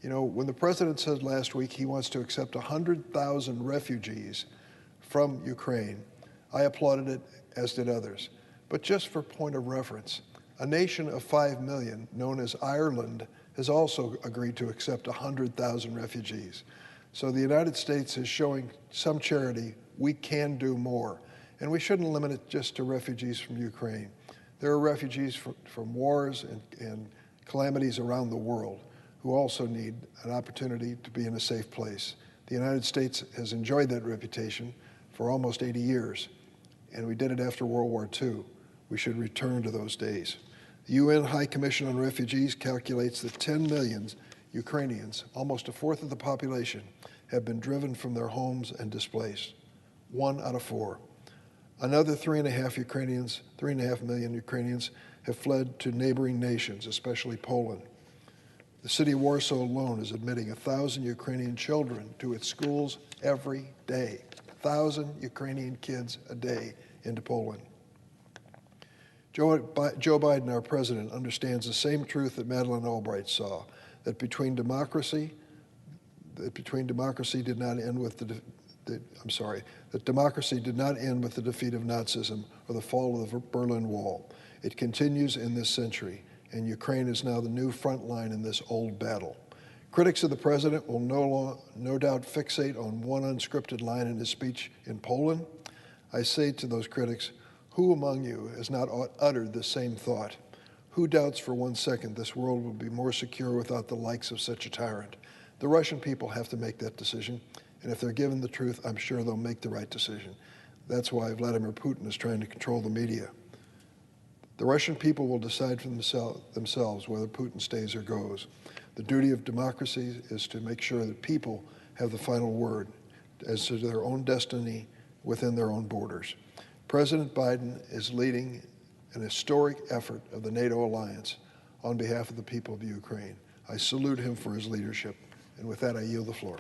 You know, when the president said last week he wants to accept 100,000 refugees from Ukraine, I applauded it, as did others. But just for point of reference, a nation of 5 million, known as Ireland, has also agreed to accept 100,000 refugees. So the United States is showing some charity. We can do more. And we shouldn't limit it just to refugees from Ukraine. There are refugees from wars and calamities around the world who also need an opportunity to be in a safe place. The United States has enjoyed that reputation for almost 80 years, and we did it after World War II. We should return to those days. The UN High Commission on Refugees calculates that 10 million Ukrainians, almost a fourth of the population, have been driven from their homes and displaced. 1 out of 4. Another 3.5 million Ukrainians have fled to neighboring nations, especially Poland. The city of Warsaw alone is admitting 1,000 Ukrainian children to its schools every day. 1,000 Ukrainian kids a day into Poland. Joe Biden, our president, understands the same truth that Madeleine Albright saw, that democracy did not end with that democracy did not end with the defeat of Nazism or the fall of the Berlin Wall. It continues in this century, and Ukraine is now the new front line in this old battle. Critics of the president will no doubt fixate on one unscripted line in his speech in Poland. I say to those critics, who among you has not uttered the same thought? Who doubts for 1 second this world will be more secure without the likes of such a tyrant? The Russian people have to make that decision, and if they're given the truth, I'm sure they'll make the right decision. That's why Vladimir Putin is trying to control the media. The Russian people will decide for themselves whether Putin stays or goes. The duty of democracy is to make sure that people have the final word as to their own destiny within their own borders. President Biden is leading an historic effort of the NATO alliance on behalf of the people of Ukraine. I salute him for his leadership, and with that, I yield the floor.